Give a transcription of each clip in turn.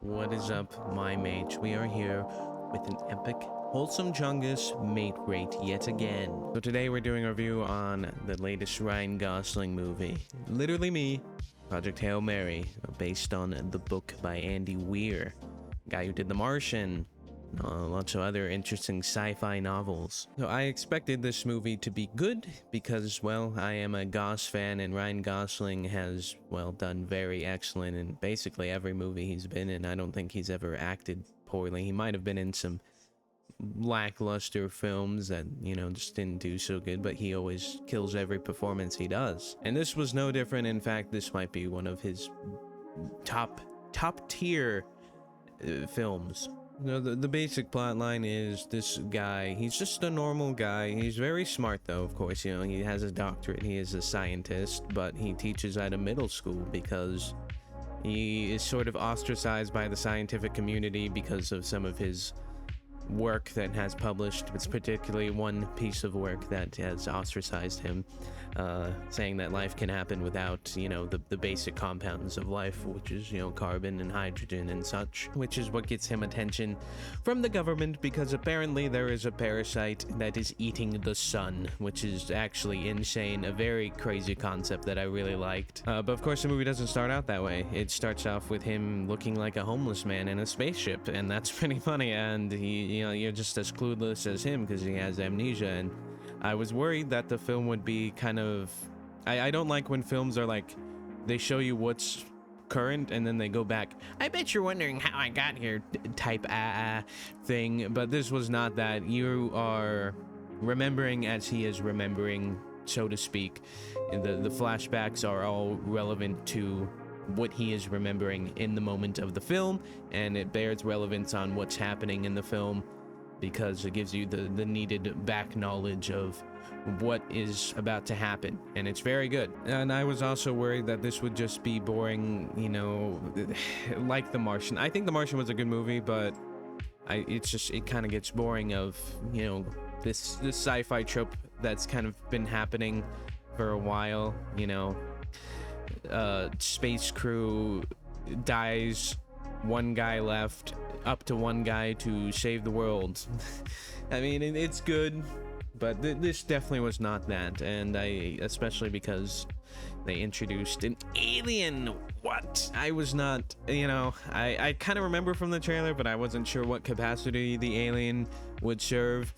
What is up, my mates? We are here with an epic, wholesome Chungus mate rate yet again. So today we're doing a review on the latest Ryan Gosling movie. Literally me, Project Hail Mary, based on the book by Andy Weir, guy who did The Martian, lots of other interesting sci-fi novels. So I expected this movie to be good because, well, I am a Gos fan and Ryan Gosling has, well, done very excellent in basically every movie he's been in. I don't think he's ever acted poorly. He might have been in some lackluster films that, just didn't do so good, but he always kills every performance he does. And this was no different. In fact, this might be one of his top tier films. The basic plot line is this guy, he's just a normal guy. He's very smart though, of course, he has a doctorate, he is a scientist, but he teaches at a middle school because he is sort of ostracized by the scientific community because of some of his work that has published. It's particularly one piece of work that has ostracized him, saying that life can happen without, the basic compounds of life, which is, carbon and hydrogen and such, which is what gets him attention from the government because apparently there is a parasite that is eating the sun, which is actually insane, a very crazy concept that I really liked. But of course the movie doesn't start out that way. It starts off with him looking like a homeless man in a spaceship, and that's pretty funny, and you're just as clueless as him because he has amnesia. And I was worried that the film would be kind of... I don't like when films are like, they show you what's current and then they go back, I bet you're wondering how I got here type thing, but this was not that. You are remembering as he is remembering, so to speak. The flashbacks are all relevant to what he is remembering in the moment of the film, and it bears relevance on what's happening in the film because it gives you the needed back knowledge of what is about to happen, and it's very good. And I was also worried that this would just be boring, like The Martian. I think The Martian was a good movie, but it kind of gets boring of, this sci-fi trope that's kind of been happening for a while, space crew dies, one guy left, up to one guy to save the world. I mean, it's good, but this definitely was not that, and especially because they introduced an alien. What? I was not, I kind of remember from the trailer, but I wasn't sure what capacity the alien would serve.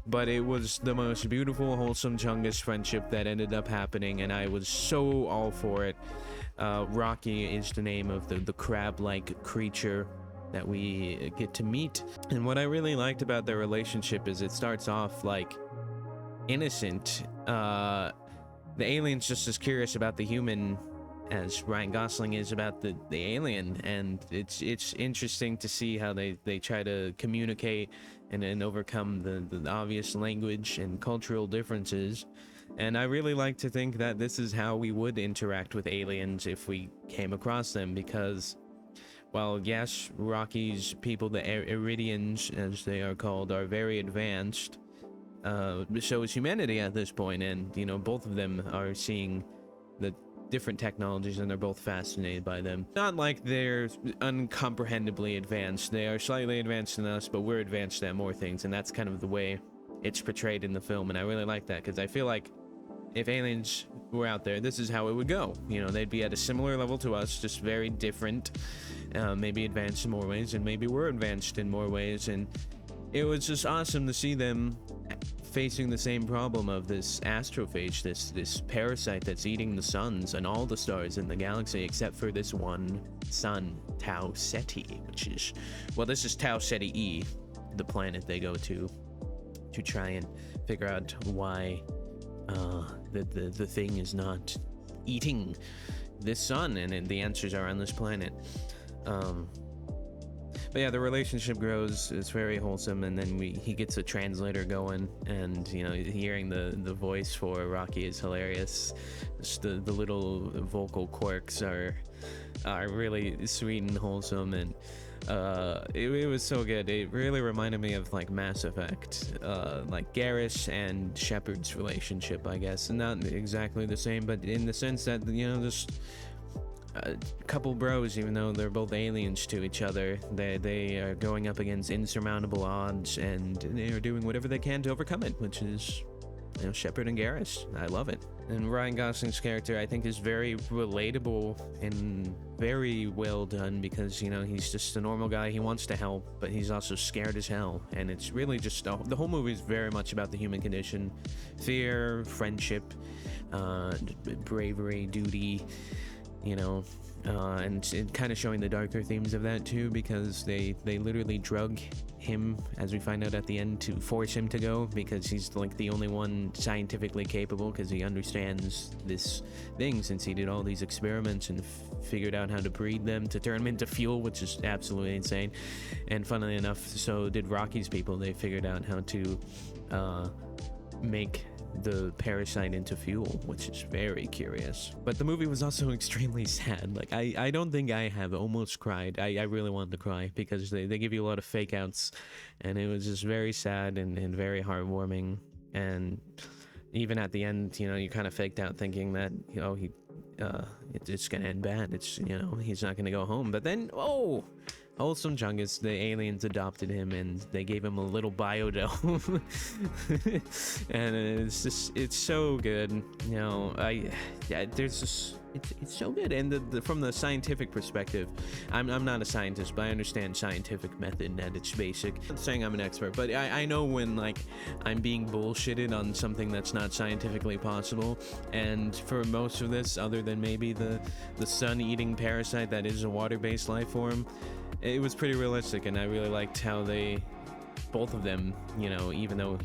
But it was the most beautiful, wholesome Chungus friendship that ended up happening, and I was so all for it. Rocky is the name of the crab-like creature that we get to meet. And what I really liked about their relationship is it starts off like innocent. The alien's just as curious about the human as Ryan Gosling is about the alien, and it's interesting to see how they try to communicate and overcome the obvious language and cultural differences. And I really like to think that this is how we would interact with aliens if we came across them, because, well, yes, Rocky's people, the Eridians as they are called, are very advanced. So is humanity at this point, and both of them are seeing the different technologies and they're both fascinated by them. Not like they're uncomprehendibly advanced. They are slightly advanced than us, but we're advanced at more things, and that's kind of the way it's portrayed in the film. And I really like that because I feel like if aliens were out there, this is how it would go. They'd be at a similar level to us, just very different, maybe advanced in more ways, and maybe we're advanced in more ways. And it was just awesome to see them facing the same problem of this astrophage, this parasite that's eating the suns and all the stars in the galaxy except for this one sun, Tau Ceti, which is, well, this is Tau Ceti E, the planet they go to try and figure out why the thing is not eating this sun, and the answers are on this planet. But yeah, the relationship grows. It's very wholesome, and then he gets a translator going, and hearing the voice for Rocky is hilarious. Just the little vocal quirks are really sweet and wholesome, and it was so good. It really reminded me of like Mass Effect, like Garrus and Shepard's relationship, I guess. Not exactly the same, but in the sense that just a couple bros, even though they're both aliens to each other. They are going up against insurmountable odds, and they are doing whatever they can to overcome it, which is, you know, Shepard and Garrus. I love it. And Ryan Gosling's character, I think, is very relatable and very well done, because, you know, he's just a normal guy. He wants to help, but he's also scared as hell. And it's really just, the whole movie is very much about the human condition. Fear, friendship, bravery, duty, you know, and kind of showing the darker themes of that too, because they literally drug him, as we find out at the end, to force him to go, because he's like the only one scientifically capable, because he understands this thing, since he did all these experiments and figured out how to breed them to turn them into fuel, which is absolutely insane. And funnily enough, so did Rocky's people. They figured out how to make the parasite into fuel, which is very curious. But the movie was also extremely sad. Like, I don't think I have almost cried. I really wanted to cry, because they give you a lot of fake outs, and it was just very sad and very heartwarming. And even at the end, you know, you kind of faked out thinking that, you know, it's gonna end bad. It's, you know, he's not gonna go home. But then, oh, Wholesome Chungus, the aliens adopted him, and they gave him a little biodome. And it's so good. You know, there's just, it's so good. And from the scientific perspective, I'm not a scientist, but I understand scientific method at its basic. I'm not saying I'm an expert, but I know when, like, I'm being bullshitted on something that's not scientifically possible. And for most of this, other than maybe the sun-eating parasite that is a water-based life form, it was pretty realistic, and I really liked how both of them, you know, even though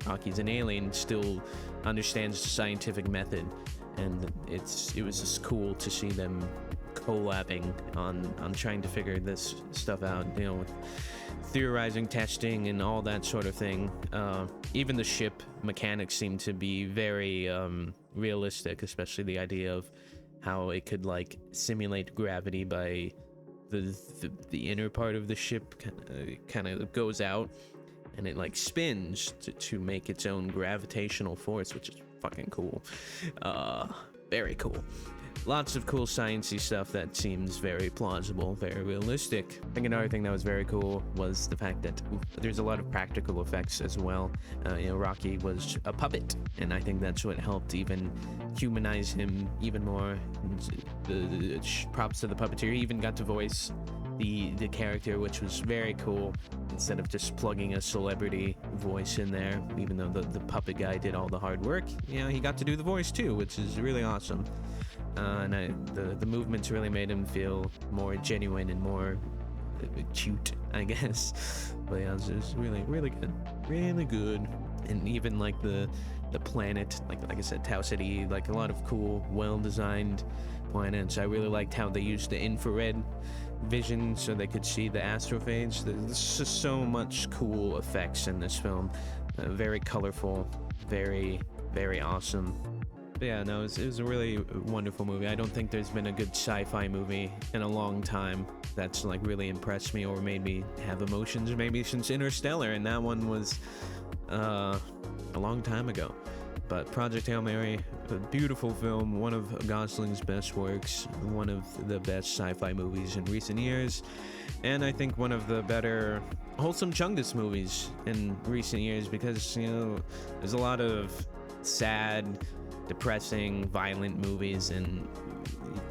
Rocky's an alien, still understands the scientific method, and it was just cool to see them collabing on trying to figure this stuff out, you know, with theorizing, testing, and all that sort of thing. Even the ship mechanics seem to be very realistic, especially the idea of how it could, like, simulate gravity by the inner part of the ship kind of goes out, and it, like, spins to make its own gravitational force, which is fucking cool. Very cool. Lots of cool sciencey stuff that seems very plausible, very realistic. I think another thing that was very cool was the fact that there's a lot of practical effects as well. You know, Rocky was a puppet, and I think that's what helped even humanize him even more. The props to the puppeteer. He even got to voice the character, which was very cool, instead of just plugging a celebrity voice in there, even though the puppet guy did all the hard work. You know, he got to do the voice too, which is really awesome. And the movements really made him feel more genuine and more cute, I guess. But yeah, it was really, really good. Really good. And even, like, the planet, like I said, Tau City, like, a lot of cool, well-designed planets. I really liked how they used the infrared vision so they could see the astrophage. There's just so much cool effects in this film. Very colorful, very, very awesome. But yeah, no, it was a really wonderful movie. I don't think there's been a good sci-fi movie in a long time that's, like, really impressed me or made me have emotions, maybe since Interstellar, and that one was a long time ago. But Project Hail Mary, a beautiful film, one of Gosling's best works, one of the best sci-fi movies in recent years, and I think one of the better Wholesome Chungus movies in recent years, because, you know, there's a lot of sad, depressing, violent movies, and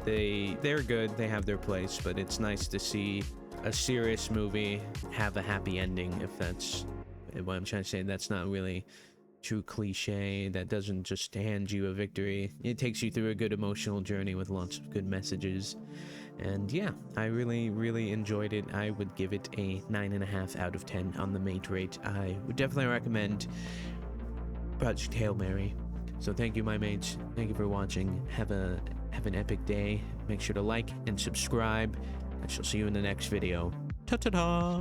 they're good, they have their place, but it's nice to see a serious movie have a happy ending, if that's what I'm trying to say. That's not really true cliche, that doesn't just hand you a victory. It takes you through a good emotional journey with lots of good messages. And yeah, I really, really enjoyed it. I would give it a 9.5 out of 10 on the mate rate. I would definitely recommend Project Hail Mary. So thank you, my mates. Thank you for watching. Have an epic day. Make sure to like and subscribe. I shall see you in the next video. Ta-ta-ta!